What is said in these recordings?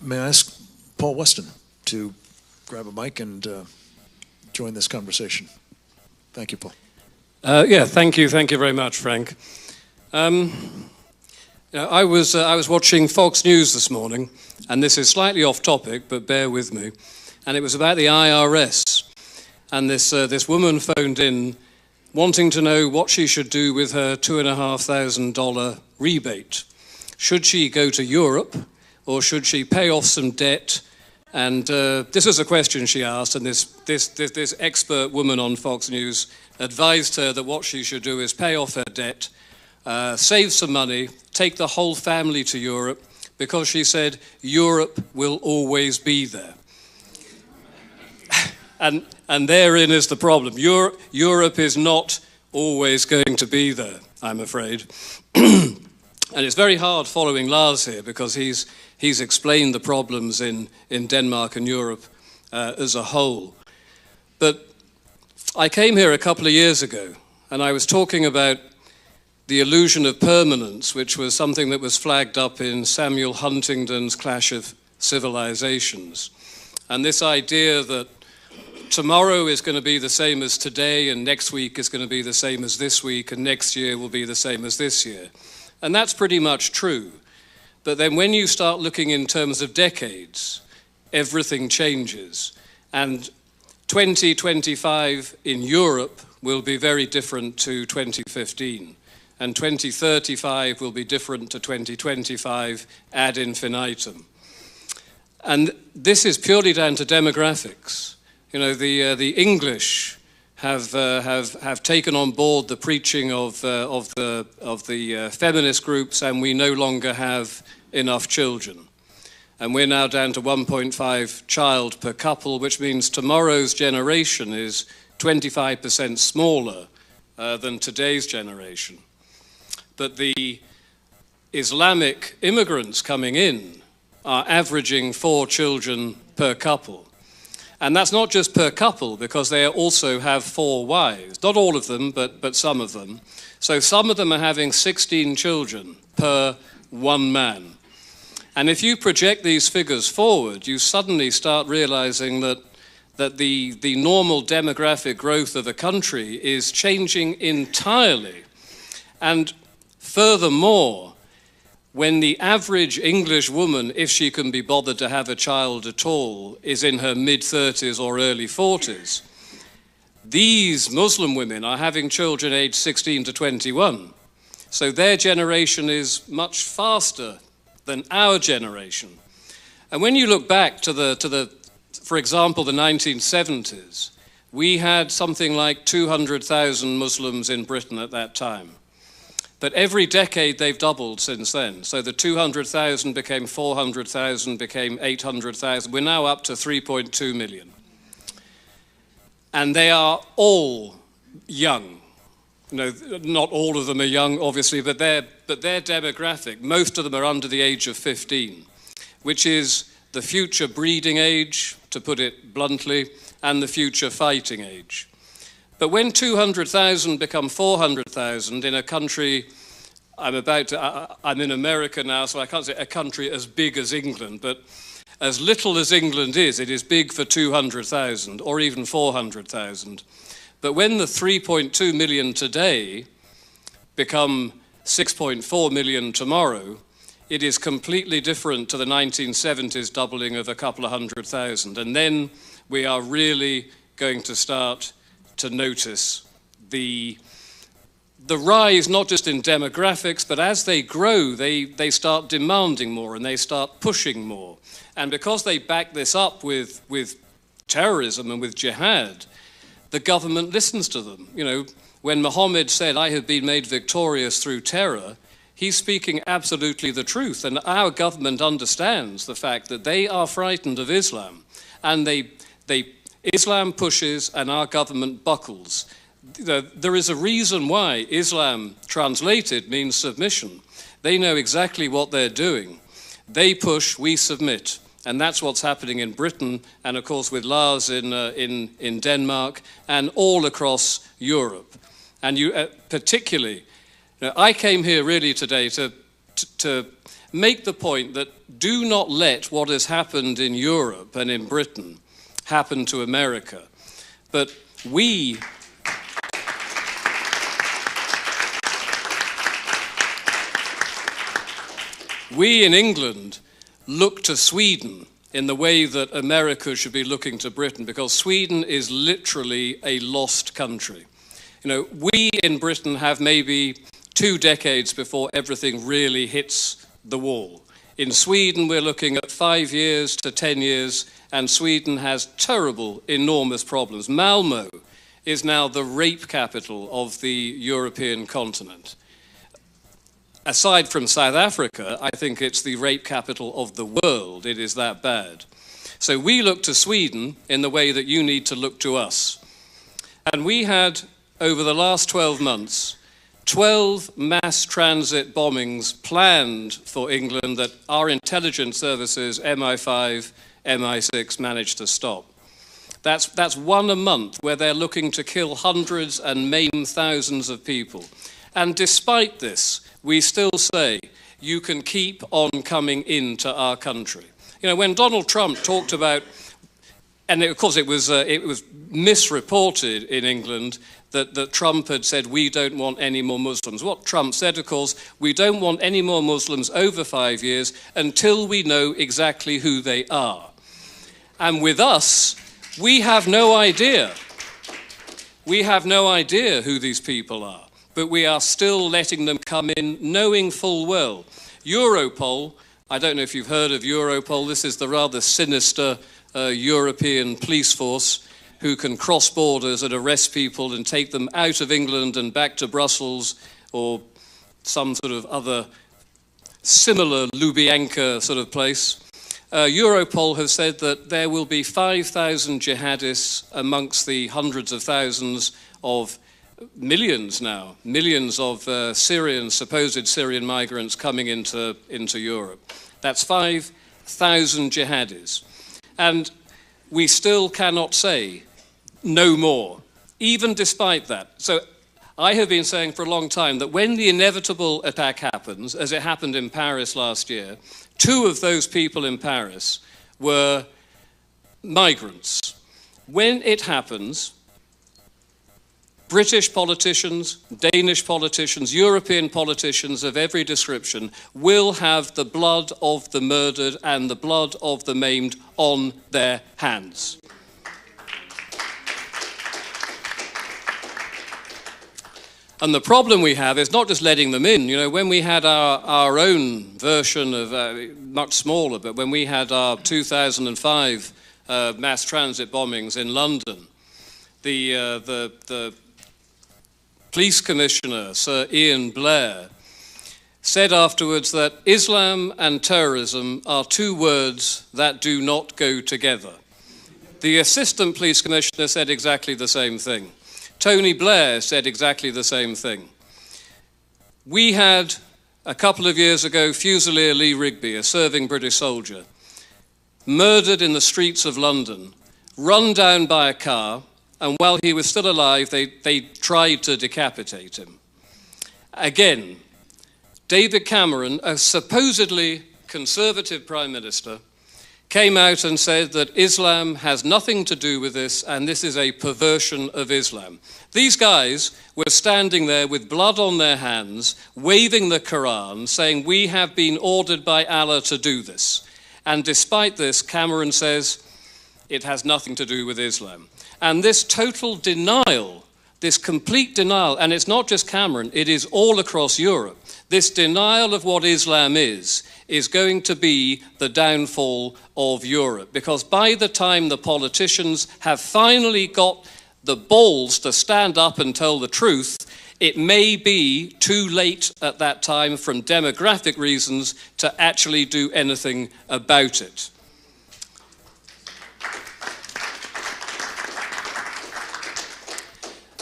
May I ask Paul Weston to grab a mic and join this conversation? Thank you, Paul. Yeah, thank you very much, Frank. I was watching Fox News this morning, and this is slightly off topic, but bear with me. And it was about the IRS, and this woman phoned in wanting to know what she should do with her $2,500 rebate. Should she go to Europe, or should she pay off some debt? And this is a question she asked, and this expert woman on Fox News advised her that what she should do is pay off her debt, save some money, take the whole family to Europe, because she said Europe will always be there. And therein is the problem. Europe is not always going to be there, I'm afraid. And it's very hard following Lars here, because he's explained the problems in Denmark and Europe as a whole. But I came here a couple of years ago, and I was talking about the illusion of permanence, which was something that was flagged up in Samuel Huntington's Clash of Civilizations. And this idea that tomorrow is going to be the same as today, and next week is going to be the same as this week, and next year will be the same as this year. And that's pretty much true. But then when you start looking in terms of decades, everything changes. And 2025 in Europe will be very different to 2015. And 2035 will be different to 2025 ad infinitum. And this is purely down to demographics. You know, the English have taken on board the preaching of the feminist groups, and we no longer have enough children. And we're now down to 1.5 child per couple, which means tomorrow's generation is 25% smaller than today's generation. But the Islamic immigrants coming in are averaging 4 children per couple. And that's not just per couple, because they also have 4 wives. Not all of them, but some of them. So some of them are having 16 children per one man. And if you project these figures forward, you suddenly start realizing that the normal demographic growth of a country is changing entirely. And furthermore, when the average English woman, if she can be bothered to have a child at all, is in her mid-30s or early 40s, these Muslim women are having children aged 16 to 21. So their generation is much faster than our generation. And when you look back to for example, the 1970s, we had something like 200,000 Muslims in Britain at that time. But every decade they've doubled since then. So the 200,000 became 400,000, became 800,000. We're now up to 3.2 million. And they are all young. You know, not all of them are young, obviously, but their demographic, most of them are under the age of 15, which is the future breeding age, to put it bluntly, and the future fighting age. But when 200,000 become 400,000 in a country, I'm in America now, so I can't say a country as big as England, but as little as England is, it is big for 200,000 or even 400,000. But when the 3.2 million today become 6.4 million tomorrow, it is completely different to the 1970s doubling of a couple of 100,000. And then we are really going to start to notice the rise, not just in demographics, but as they grow, they start demanding more and they start pushing more. And because they back this up with terrorism and with jihad, the government listens to them. You know, when Muhammad said, "I have been made victorious through terror," he's speaking absolutely the truth. And our government understands the fact that they are frightened of Islam, and Islam pushes and our government buckles. There is a reason why Islam, translated, means submission. They know exactly what they're doing. They push, we submit. And that's what's happening in Britain, and of course with Lars in Denmark, and all across Europe. And you particularly, I came here really today to make the point that do not let what has happened in Europe and in Britain happen to America. But we in England look to Sweden in the way that America should be looking to Britain, because Sweden is literally a lost country. You know, we in Britain have maybe 2 decades before everything really hits the wall. In Sweden, we're looking at 5 years to 10 years, and Sweden has terrible, enormous problems. Malmö is now the rape capital of the European continent. Aside from South Africa, I think it's the rape capital of the world. It is that bad. So we look to Sweden in the way that you need to look to us. And we had, over the last 12 months, 12 mass transit bombings planned for England that our intelligence services, MI5, MI6, managed to stop. That's one a month where they're looking to kill hundreds and maim thousands of people. And despite this, we still say, you can keep on coming into our country. You know, when Donald Trump talked about, and of course it was misreported in England that Trump had said, we don't want any more Muslims. What Trump said, of course, we don't want any more Muslims over 5 years until we know exactly who they are. And with us, we have no idea. We have no idea who these people are. But we are still letting them come in, knowing full well. Europol, I don't know if you've heard of Europol, this is the rather sinister European police force who can cross borders and arrest people and take them out of England and back to Brussels or some sort of other similar Lubyanka sort of place. Europol has said that there will be 5,000 jihadists amongst the hundreds of thousands of millions now, millions of supposed Syrian migrants coming into Europe. That's 5,000 jihadis. And we still cannot say no more, even despite that. So I have been saying for a long time that when the inevitable attack happens, as it happened in Paris last year, 2 of those people in Paris were migrants. When it happens, British politicians, Danish politicians, European politicians of every description will have the blood of the murdered and the blood of the maimed on their hands. And the problem we have is not just letting them in. You know, when we had our own version of, much smaller, but when we had our 2005 mass transit bombings in London, the police commissioner, Sir Ian Blair, said afterwards that Islam and terrorism are 2 words that do not go together. The assistant police commissioner said exactly the same thing. Tony Blair said exactly the same thing. We had, a couple of years ago, Fusilier Lee Rigby, a serving British soldier, murdered in the streets of London, run down by a car, and while he was still alive, they tried to decapitate him. Again, David Cameron, a supposedly conservative prime minister, came out and said that Islam has nothing to do with this, and this is a perversion of Islam. These guys were standing there with blood on their hands, waving the Quran, saying, we have been ordered by Allah to do this. And despite this, Cameron says, it has nothing to do with Islam. And this total denial, this complete denial, and it's not just Cameron, it is all across Europe, this denial of what Islam is going to be the downfall of Europe. Because by the time the politicians have finally got the balls to stand up and tell the truth, it may be too late at that time from demographic reasons to actually do anything about it.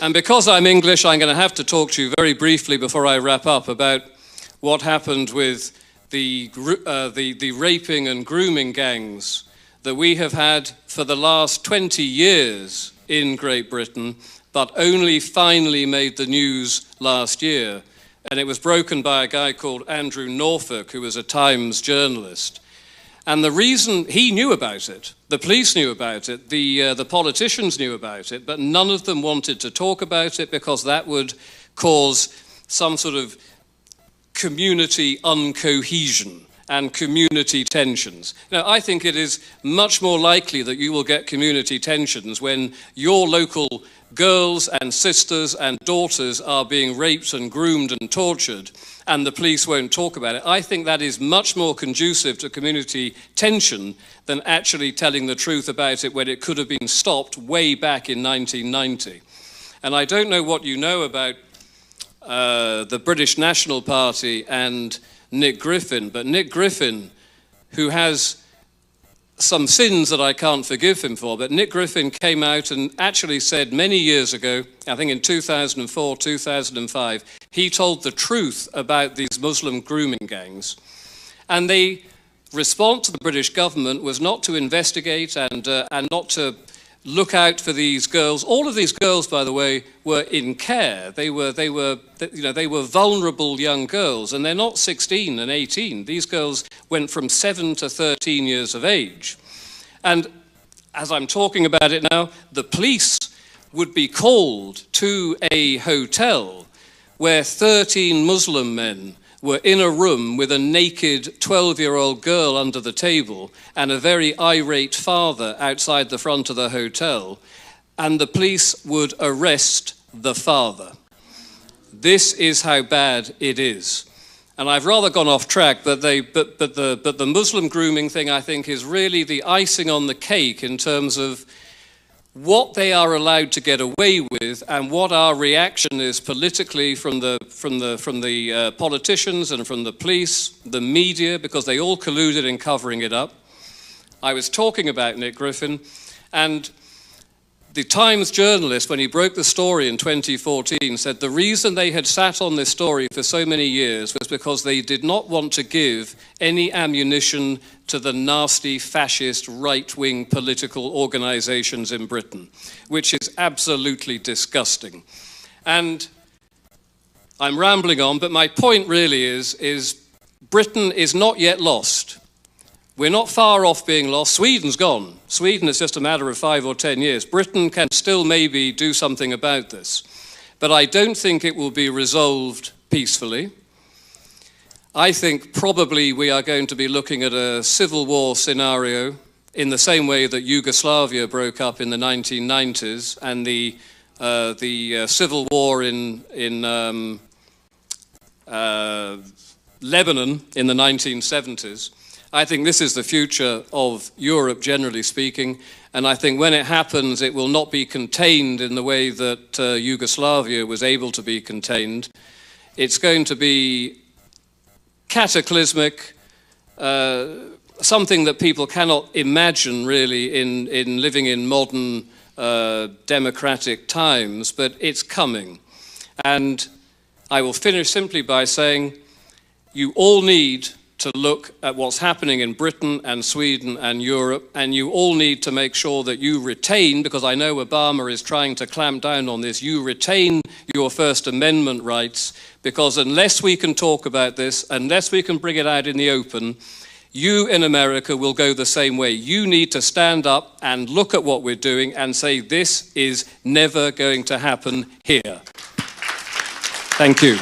And because I'm English, I'm going to have to talk to you very briefly before I wrap up about what happened with the raping and grooming gangs that we have had for the last 20 years in Great Britain, but only finally made the news last year and it was broken by a guy called Andrew Norfolk, who was a Times journalist. And the reason he knew about it, the police knew about it, the politicians knew about it, but none of them wanted to talk about it because that would cause some sort of community uncohesion and community tensions. Now, I think it is much more likely that you will get community tensions when your local girls and sisters and daughters are being raped and groomed and tortured, and the police won't talk about it. I think that is much more conducive to community tension than actually telling the truth about it when it could have been stopped way back in 1990. And I don't know what you know about the British National Party and Nick Griffin, but Nick Griffin, who has some sins that I can't forgive him for, but Nick Griffin came out and actually said many years ago, I think in 2004, 2005, he told the truth about these Muslim grooming gangs. And the response to the British government was not to investigate and not to look out for these girls. All of these girls, by the way, were in care. They were vulnerable young girls, and they're not 16 and 18. These girls went from 7 to 13 years of age. And as I'm talking about it now, the police would be called to a hotel where 13 Muslim men were in a room with a naked 12-year-old girl under the table and a very irate father outside the front of the hotel, and the police would arrest the father. This is how bad it is. And I've rather gone off track, but the Muslim grooming thing, I think, is really the icing on the cake in terms of what they are allowed to get away with and what our reaction is politically from the politicians and from the police, the media, because they all colluded in covering it up. I was talking about Nick Griffin, and the Times journalist, when he broke the story in 2014, said the reason they had sat on this story for so many years was because they did not want to give any ammunition to the nasty fascist right-wing political organizations in Britain, which is absolutely disgusting. And I'm rambling on, but my point really is Britain is not yet lost. We're not far off being lost. Sweden's gone. Sweden is just a matter of 5 or 10 years. Britain can still maybe do something about this. But I don't think it will be resolved peacefully. I think probably we are going to be looking at a civil war scenario in the same way that Yugoslavia broke up in the 1990s and the civil war in Lebanon in the 1970s. I think this is the future of Europe, generally speaking, and I think when it happens, it will not be contained in the way that Yugoslavia was able to be contained. It's going to be cataclysmic, something that people cannot imagine really in living in modern democratic times, but it's coming. And I will finish simply by saying you all need to look at what's happening in Britain and Sweden and Europe, and you all need to make sure that you retain, because I know Obama is trying to clamp down on this, you retain your First Amendment rights, because unless we can talk about this, unless we can bring it out in the open, you in America will go the same way. You need to stand up and look at what we're doing and say, this is never going to happen here. Thank you.